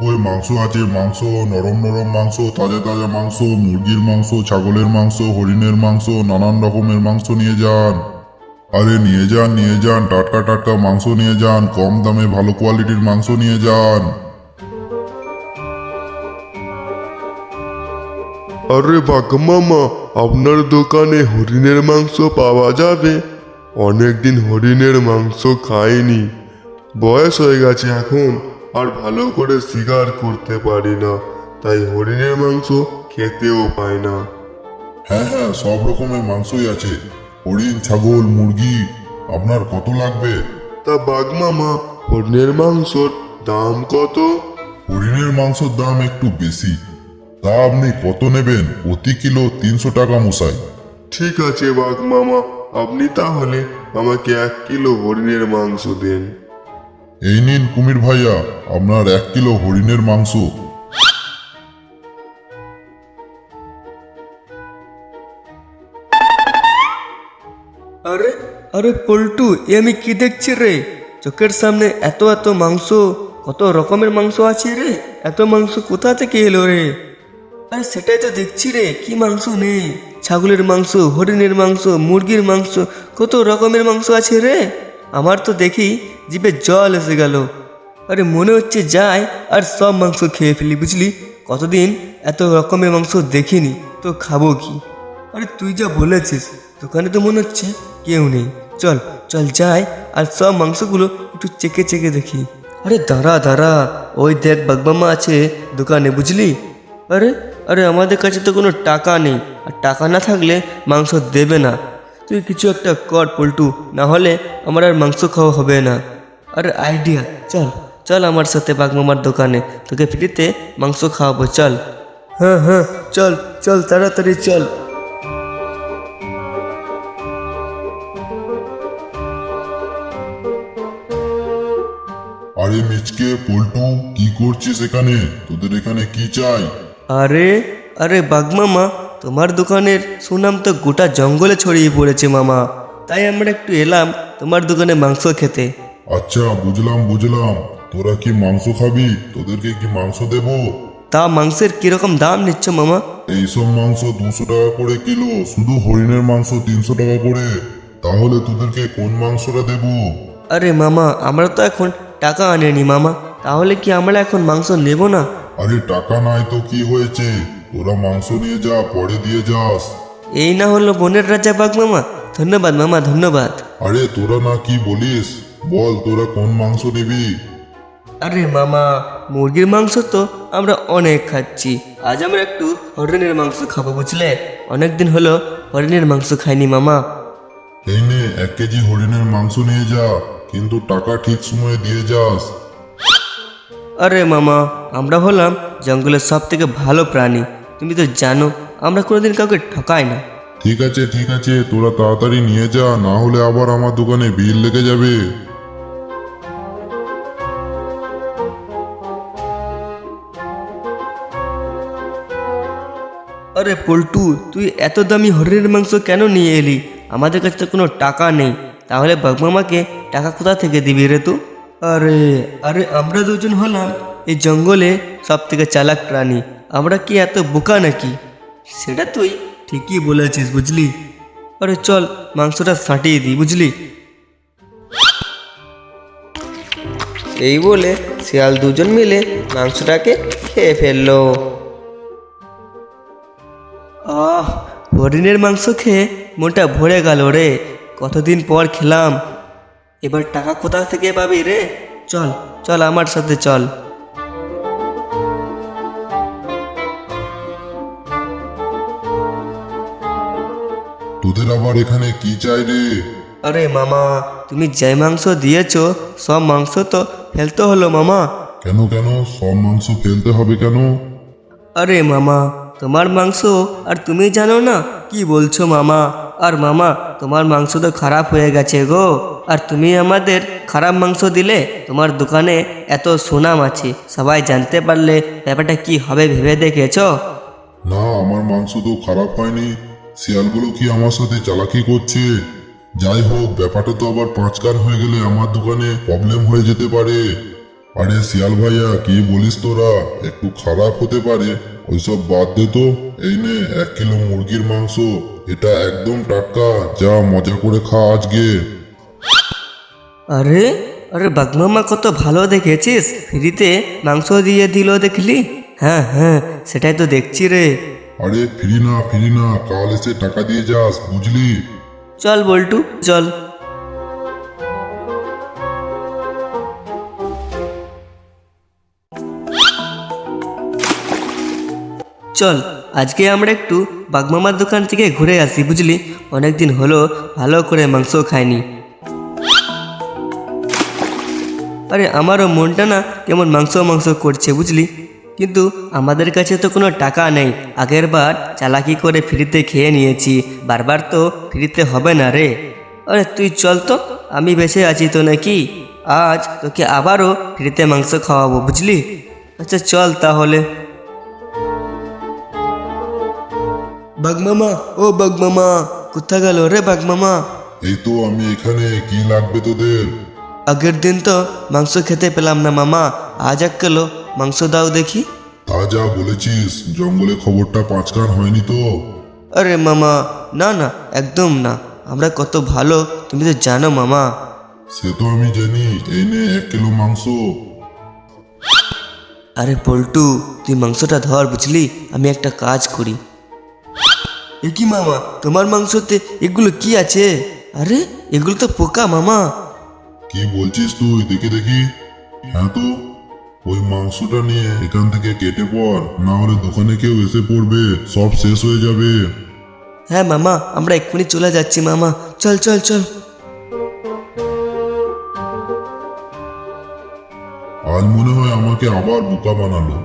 ওই মাংস আছে, মাংস, নরম নরম মাংস, তাজা তাজা মাংস, মুরগির মাংস, ছাগলের মাংস, হরিণের মাংস, নানান রকমের মাংস নিয়ে যান। আরে নিয়ে যান নিয়ে যান, টাটকা টাটকা মাংস নিয়ে যান, কম দামে ভালো কোয়ালিটির মাংস নিয়ে যান। আরে বাঘা মামা, আপনার দোকানে হরিণের মাংস পাওয়া যাবে? অনেকদিন হরিণের মাংস খাইনি, বয়স হয়ে গেছে এখন, আর ভালো করে শিকার করতে পারি না, তাই হরিণের মাংস খেতেও পাই না। হ্যাঁ হ্যাঁ, সব রকমের মাংসই আছে, হরিণ, ছাগল, মুরগি। আপনার কত লাগবে? তা বাঘ মামা, হরিণের মাংসর দাম কত? হরিণের মাংসের দাম একটু বেশি। তা আপনি কত নেবেন? প্রতি কিলো 300 টাকা মশাই। ঠিক আছে বাঘ মামা, আপনি তাহলে আমাকে 1 কিলো হরিণের মাংস দেন। এই নিন কুমির ভাইয়া, আপনার 1 কিলো হরিণের মাংস। আরে আরে পল্টু, এ আমি কি দেখছি রে? চোখের সামনে এত এত মাংস, কত রকমের মাংস আছে রে। এত মাংস কোথা থেকে এলো রে? আরে সেটাই তো দেখছি রে, কি মাংস নেই? ছাগলের মাংস, হরিণের মাংস, মুরগির মাংস, কত রকমের মাংস আছে রে। আমার তো দেখি জিভে জল এসে গেল। আরে মনে হচ্ছে যাই আর সব মাংস খেয়ে ফেলি, বুঝলি? কতদিন এত রকমের মাংস দেখিনি, তো খাবো কি? আরে তুই যা বলেছিস, দোকানে তো মনে হচ্ছে কেউ নেই। চল চল যাই আর সব মাংসগুলো একটু চেকে চেকে দেখি। আরে দাঁড়া দাঁড়া, ওই দেখ বাগমামা আছে দোকানে, বুঝলি? আরে আরে আমাদের কাছে তো কোনো টাকা নেই, আর টাকা না থাকলে মাংস দেবে না। তুই কিছু একটা কর পল্টু, না হলে আমার আর মাংস খাওয়া হবে না। আরে আইডিয়া, চল চল আমার সাথে বাগমামার দোকানে, তোকে ফ্রিতে মাংস খাওয়াবো, চল। হ্যাঁ হ্যাঁ, চল চল তাড়াতাড়ি চল। আরে মিচকে, পল্টু, কি করছিস এখানে? তোদের এখানে কি চাই? আরে আরে বাগমামা, তোমার দোকানের সুনাম তো গোটা জঙ্গলে ছড়িয়ে পড়েছে মামা, তাই আমরা একটু এলাম তোমার দোকানে মাংস খেতে। আচ্ছা, বুঝলাম বুঝলাম। তোরা কি মাংস খাবি? তোদেরকে কি মাংস দেবো? তা মাংসের কিরকম দাম নিচ্ছ মামা? এইসব মাংস 200 টাকা করে কিলো, শুধু হরিণের মাংস 300 টাকা করে। তাহলে তোদেরকে কোন মাংসটা দেবো? আরে মামা, আমরা তো এখন টাকা আনিনি মামা, তাহলে কি আমরা এখন মাংস নেব না? আরে টাকা নাই তো কি হয়েছে, তোরা মাংস নিয়ে যা, পরে দিয়ে যাস। এই না হলো বনের রাজা বাগমামা, ধন্যবাদ মামা ধন্যবাদ। আরে তোরা না কি বলিস, বল তোরা কোন মাংস নিবি? আরে মামা, মুরগির মাংস তো আমরা অনেক খাচ্ছি, আজ আমরা একটু হরিণের মাংস খাবো, বুঝলে? অনেকদিন হলো হরিণের মাংস খাইনি মামা। এই নে 1 কেজি হরিণের মাংস নিয়ে যা, কিন্তু টাকা ঠিক সময়ে দিয়ে যাস। আরে মামা, আমরা হলাম জঙ্গলের সব থেকে ভালো প্রাণী, তুমি তো জানো আমরা কোনোদিন কাউকে ঠকাই না। ঠিক আছে ঠিক আছে, তোরা তাড়াতাড়ি নিয়ে যা, না হলে আবার আমার দোকানে ভিড় লেগে যাবে। আরে পল্টু, তুই এত দামি হরিণের মাংস কেন নিয়ে এলি? আমাদের কাছে তো কোনো টাকা নেই, তাহলে বাগমামাকে টাকা কোথা থেকে দিবি রে তুই? আরে আরে আমরা দুজন হলাম এই জঙ্গলে সব থেকে চালাক প্রাণী, আমরা কি এত বোকা নাকি? সেটা তুই ঠিকই বলেছিস, বুঝলি? আরে চল মাংসটা ছাঁটিয়ে দিই, বুঝলি? এই বলে শিয়াল দুজন মিলে মাংসটাকে খেয়ে ফেললো। আহ, হরিণের মাংস খেয়ে মনটা ভরে গেল রে, কতদিন পর খেলাম। এবার টাকা কোথা থেকে পাবি রে? চল চল আমার সাথে চল। তোদের আবার এখানে কি চাই রে? আরে মামা, তুমি যে মাংস দিয়েছো সব মাংস তো ফেলতে হলো মামা। কেন কেন, সব মাংস ফেলতে হবে কেন? আরে মামা, তোমার মাংস আর তুমি জানো না? কি বলছো মামা? আর মামা, তোমার মাংস তো খারাপ হয়ে গেছে গো, আর তুমি আমাদের খারাপ মাংস দিলে। তোমার দোকানে এত সুনাম আছে, সবাই জানতে পারলে ব্যাপারটা কি হবে ভেবে দেখেছো? না, আমার মাংস তো খারাপ হয়নি। শিয়ালগুলো কি আমার সাথে চালাকি করছে? যাই হোক, ব্যাপারটা তো আবার 5 কান হয়ে গেলে আমার দোকানে প্রবলেম হয়ে যেতে পারে। আরে শিয়াল ভাইয়া কি বলিস তোরা, একটু খারাপ হতে পারে, ওইসব বাদ দে তো। এই নে 1 কিলো মুরগির মাংস, এটা একদম টাটকা, যা মজা করে খা আজকে। আরে আরে বাগমামা কত ভালো দেখেছিস, ফ্রিতে মাংস দিয়ে দিল দেখলি? হ্যাঁ হ্যাঁ, সেটাই তো দেখছি রে। আরে ফিরি না, কাল এসে টাকা দিয়ে যাস, বুঝলি? চল বল্টু চল। চল আজকে আমরা একটু বাগমামার দোকান থেকে ঘুরে আসি, বুঝলি? অনেকদিন হলো ভালো করে মাংস খাইনি। আরে আমারও মনটা না কেমন মাংস মাংস করছে, বুঝলি? কিন্তু আমাদের কাছে তো কোনো টাকা নেই। আগের বার চালাকি করে ফ্রিতে খেয়ে নিয়েছি, বারবার তো ফ্রিতে হবে না রে। আরে তুই চল তো, আমি বেঁচে আছি তো নাকি? আজ তোকে আবারও ফ্রিতে মাংস খাওয়াবো, বুঝলি? আচ্ছা চল তাহলে। বাগমামা, ও বাগমামা, কোথা গেল রে বাগমামা? এই তো আমি এখানে, কি লাগবে তোদের? আগের দিন তো মাংস খেতে পেলাম না মামা, আজ 1 কিলো মাংস দাও দেখি। তা যা বলেছিস, জঙ্গলে খবরটা 5 কান হয়নি তো? আরে মামা, না না, একদম না, আমরা কত ভালো তুমি তো জানো মামা। সে তো আমি জানি, এই নে 1 কিলো মাংস। আরে পল্টু, তুই মাংসটা ধর, বুঝলি? আমি একটা কাজ করি। এ কি মামা, তোমার মাংসতে এগুলো কি আছে? আরে এগুলো তো পোকা মামা। কি বলছিস তুই, দেখি দেখি। হ্যাঁ তো, ওই মাংসটা নিয়ে এখান থেকে কেটে পড়, না হলে দোকানে কেউ এসে পড়বে, সব শেষ হয়ে যাবে। হ্যাঁ মামা, আমরা এক্ষুনি চলে যাচ্ছি মামা, চল চল চল। আজ মনে হয় আমাকে আবার বোকা বানালো।